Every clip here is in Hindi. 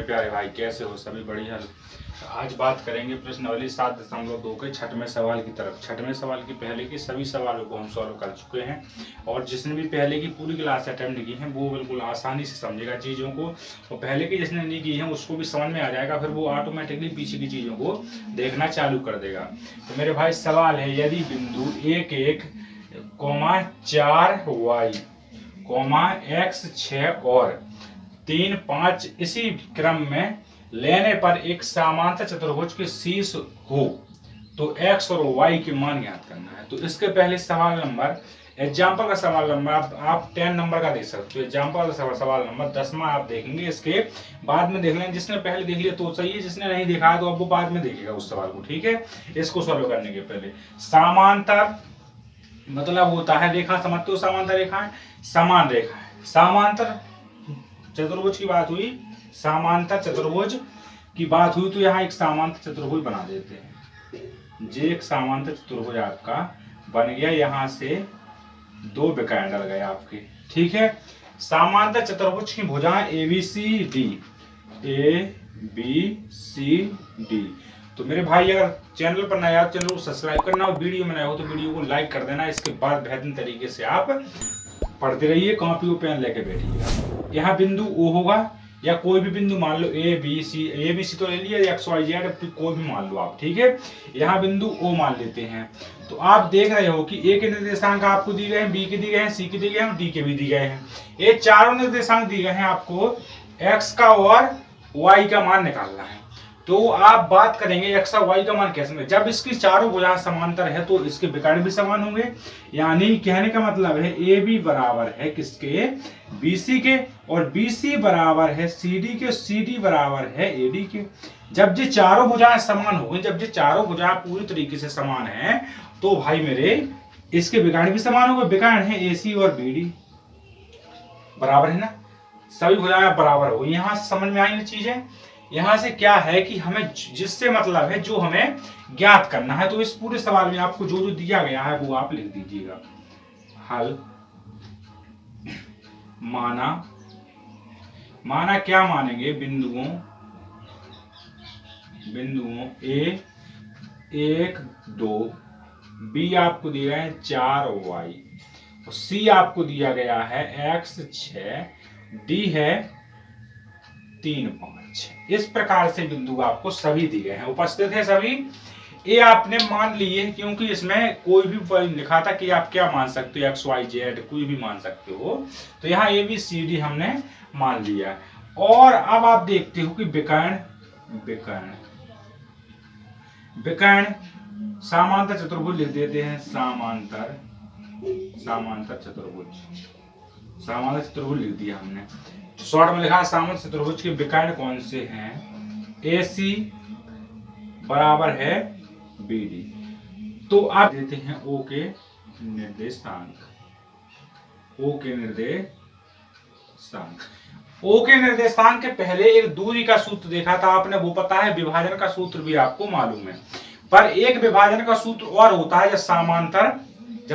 मेरे प्यारे भाई, कैसे हो? सभी बढ़िया। आज बात करेंगे प्रश्नावली 7.2 के छठवें सवाल की तरफ। छठवें सवाल की पहले के सभी सवालों को हम सॉल्व कर चुके हैं और जिसने भी पहले की पूरी क्लास अटेम्प्ट की है वो बिल्कुल आसानी से समझेगा चीज़ों को, और पहले की जिसने नहीं की है उसको भी समझ में आ जाएगा, फिर वो ऑटोमेटिकली पीछे की चीज़ों को देखना चालू कर देगा। तो मेरे भाई सवाल है, यदि बिंदु 1,1,4y, x 6 और 3 5 इसी क्रम में लेने पर एक समांतर चतुर्भुज के शीर्ष हो तो x और y के मान ज्ञात करना है। तो इसके पहले सवाल नंबर एग्जाम्पल का सवाल नंबर आप 10 नंबर का देख सकते हो। एग्जाम्पल का सवाल नंबर 10वां आप देखेंगे, इसके बाद में देख लें। जिसने पहले देख लिया तो सही है, जिसने नहीं देखा है तो अब वो बाद में देखेगा उस सवाल को, ठीक है। इसको सॉल्व करने के पहले समांतर मतलब होता है रेखा, समझते हो? समांतर रेखा है, समान रेखा है। समांतर चतुर्भुज की बात हुई, समांतर चतुर्भुज की बात हुई तो यहाँ एक समांतर चतुर्भुज बना देते हैं। जे एक समांतर चतुर्भुज आपका बन गया, यहाँ से दो विकर्ण डल गए आपके, ठीक है। समांतर चतुर्भुज की भुजाएं ए बी सी डी। तो मेरे भाई अगर चैनल पर नया हो चैनल को सब्सक्राइब करना और वीडियो में नया हो तो वीडियो को लाइक कर देना। इसके बाद बेहतरीन तरीके से आप पढ़ते रहिए, कॉपी और पेन लेके बैठिएगा। यहाँ बिंदु ओ होगा या कोई भी बिंदु मान लो, ए बी सी तो ले लिया, एक्स वाई जेड कोई भी मान लो आप, ठीक है। यहाँ बिंदु ओ मान लेते हैं। तो आप देख रहे हो कि ए के निर्देशांक आपको दिए गए हैं, बी के दिए गए हैं, सी के दिए गए हैं, डी के भी दिए गए हैं। ये चारों निर्देशांक दिए गए हैं आपको, एक्स का और वाई का मान निकालना है। तो आप बात करेंगे एक्स और वाई का मान कैसे में, जब इसकी चारों भुजाएं समांतर है तो इसके विकर्ण भी समान होंगे। यानी कहने का मतलब है ए बी बराबर है किसके, बी सी के, और बी सी बराबर है सी डी के, सी डी बराबर है ए डी के। जब ये चारों भुजाएं समान हो गई, जब ये चारों भुजाएं पूरी तरीके से समान है तो भाई मेरे इसके विकर्ण भी समान हो गए। विकर्ण है ए सी और बी डी, बराबर है ना, सभी भुजाएं बराबर हो गई। यहाँ समझ में आई ना चीजें। यहां से क्या है कि हमें जिससे मतलब है जो हमें ज्ञात करना है, तो इस पूरे सवाल में आपको जो जो दिया गया है वो आप लिख दीजिएगा। हल माना क्या मानेंगे, बिंदुओं ए 1 2, बी आपको दिया है 4 वाई, सी आपको दिया गया है x 6, डी है 3 5। इस प्रकार से बिंदु आपको सभी दिए गए हैं, उपस्थित है सभी। ये आपने मान लिए क्योंकि इसमें कोई भी लिखा था कि आप क्या मान सकते हो, एक्स वाई जेड कोई भी मान सकते हो। तो यहाँ ए बी सी डी हमने मान लिया। और अब आप देखते हो कि विकर्ण समांतर चतुर्भुज लिख देते हैं। समांतर चतुर्भुज लिख दिया हमने। शॉर्ट में लिखा समांतर चतुर्भुज के विकर्ण कौन से हैं, ए सी बराबर है बी डी। तो आप देते हैं ओ के निर्देशांक। ओ के निर्देशांक के पहले एक दूरी का सूत्र देखा था आपने, वो पता है। विभाजन का सूत्र भी आपको मालूम है, पर एक विभाजन का सूत्र और होता है जब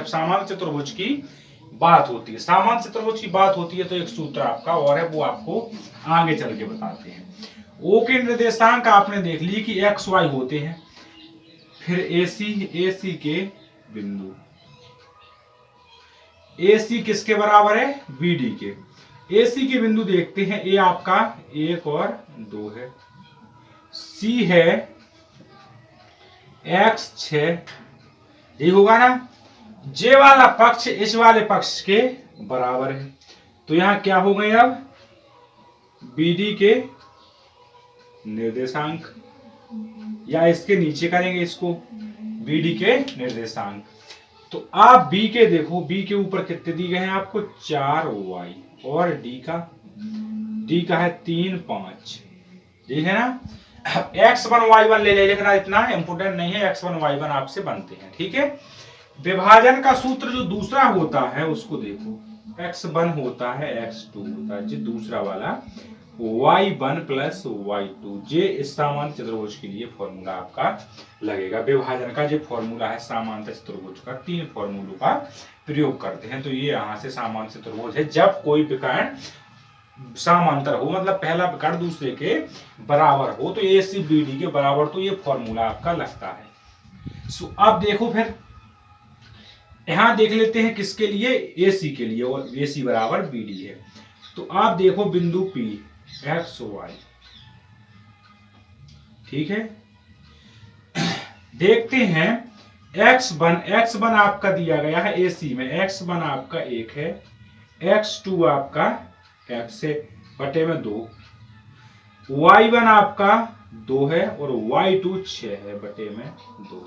समांतर चतुर्भुज की बात होती है। समांतर चतुर्भुज की बात होती है तो एक सूत्र आपका और है, वो आपको आगे चल के बताते हैं। ओ के निर्देशांक आपने देख ली कि एक्स वाई होते हैं, फिर ए सी के बिंदु, ए सी किसके बराबर है, बी डी के। ए सी के बिंदु देखते हैं, ए आपका 1 और 2 है, सी है x 6, यही होगा ना। जे वाला पक्ष इस वाले पक्ष के बराबर है, तो यहां क्या हो गए, अब BD के निर्देशांक, या इसके नीचे करेंगे इसको BD के निर्देशांक। तो आप B के देखो, B के ऊपर कितने दिए गए हैं आपको, 4 वाई, और D का है 3 5, ठीक है ना। x1 y1 ले लिखना, इतना इंपोर्टेंट नहीं है। x1 y1 आपसे बनते हैं, ठीक है। विभाजन का सूत्र जो दूसरा होता है उसको देखो, x1 होता है x2 होता है, जो दूसरा वाला y1 प्लस y2। ये इस समांतर चतुर्भुज के लिए फॉर्मूला आपका लगेगा। विभाजन का जो फॉर्मूला है समांतर चतुर्भुज का, 3 फॉर्मूलों का प्रयोग करते हैं। तो ये यहाँ से समांतर चतुर्भुज है जब कोई विकर्ण समांतर हो, मतलब पहला विकर्ण दूसरे के बराबर हो, तो ए सी बी डी के बराबर, तो ये फॉर्मूला आपका लगता है। सो अब देखो फिर यहां देख लेते हैं किसके लिए, ए सी के लिए, और ए सी बराबर बी डी है। तो आप देखो बिंदु P एक्स वाई, ठीक है। देखते हैं x1 आपका दिया गया है AC में, x1 आपका 1 है, x2 आपका x है बटे में 2, y1 आपका 2 है और y2 6 है बटे में 2,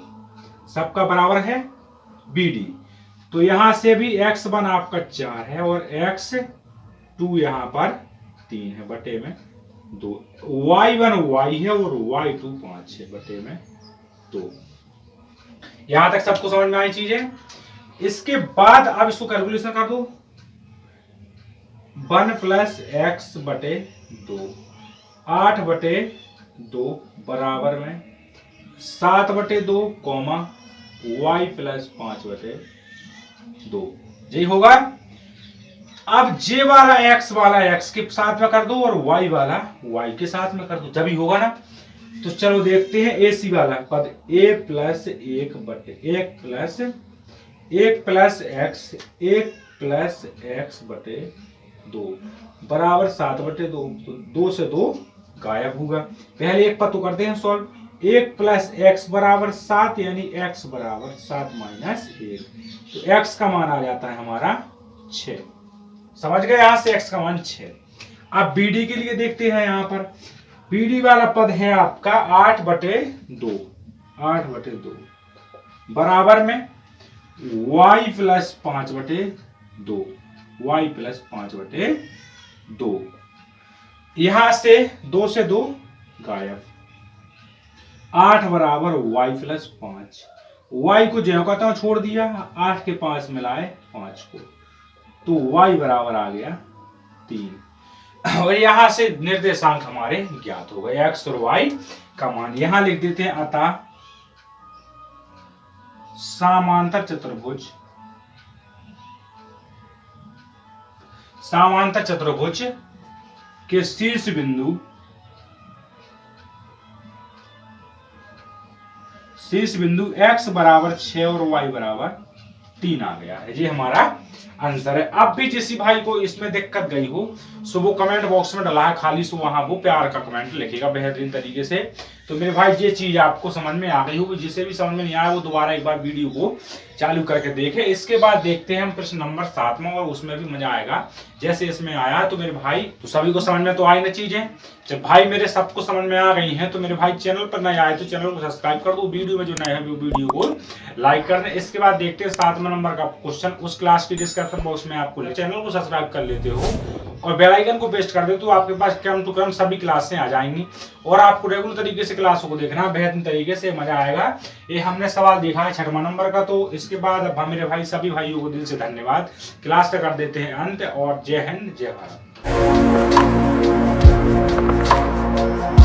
सबका बराबर है BD। तो यहां से भी x1 आपका 4 है और x2 यहां पर 3 है बटे में 2, y1 y है और y2 5 है बटे में 2। यहां तक सबको समझ में आई चीज है। इसके बाद अब इसको कैलकुलेशन कर दो, 1 प्लस एक्स बटे 2, 8 बटे 2 बराबर में 7 बटे 2 कॉमा y प्लस 5 बटे 2, यही होगा। अब j वाला x के साथ में कर दो और y वाला y के साथ में कर दो, जब ही होगा ना। तो चलो देखते हैं ए सी वाला पद, a प्लस 1 बटे 1 प्लस x बटे 2 बराबर 7 बटे 2, तो 2 से 2 गायब होगा। पहले एक पद तो करते हैं सॉल्व, 1 प्लस एक्स बराबर 7, यानी x बराबर 7 माइनस 1, तो x का मान आ जाता है हमारा 6। समझ गए, यहां से x का मान 6। अब BD के लिए देखते हैं, यहां पर BD वाला पद है आपका 8 बटे 2 बराबर में y प्लस 5 बटे 2, यहां से 2 से 2 गायब, 8 बराबर y प्लस 5, y को जो कहता हूं छोड़ दिया, 8 के 5 मिलाए 5 को, तो y बराबर आ गया 3। और यहां से निर्देशांक हमारे ज्ञात हो गए, x और y का मान यहां लिख देते हैं। अतः समांतर चतुर्भुज के शीर्ष बिंदु x बराबर 6 और y बराबर 3 आ गया है, ये हमारा आंसर है। अब भी किसी भाई को इसमें दिक्कत गई हो सो वो कमेंट बॉक्स में डला है खाली, सो वहां वो प्यार का कमेंट लिखेगा बेहतरीन तरीके से। तो मेरे भाई ये चीज आपको समझ में आ गई होगी, जिसे भी समझ में नहीं आया वो दोबारा एक बार वीडियो को चालू करके देखे। इसके बाद देखते हैं हम प्रश्न नंबर 7 में, और उसमें भी मजा आएगा जैसे इसमें आया। तो मेरे भाई तो सभी को समझ में तो आई ना चीजें, जब भाई मेरे सबको समझ में आ गई हैं तो मेरे भाई चैनल पर नए आए तो चैनल को सब्सक्राइब कर दो, वीडियो में जो नए हैं वो वीडियो को लाइक कर दें। इसके बाद देखते हैं 7वें नंबर का क्वेश्चन, उस क्लास की डिस्क्रिप्शन बॉक्स में आपको चैनल को सब्सक्राइब कर लेते हो और बेल आइकन को प्रेस कर दे तो आपके पास क्रम टू क्रम सभी क्लासें आ जाएंगी और आपको रेगुलर तरीके से क्लासों को देखना बेहतरीन तरीके से, मजा आएगा। ये हमने सवाल देखा है 6वां नंबर का। तो इसके बाद अब मेरे भाई सभी भाइयों को दिल से धन्यवाद, क्लास का कर देते हैं अंत, और जय हिंद जय भारत।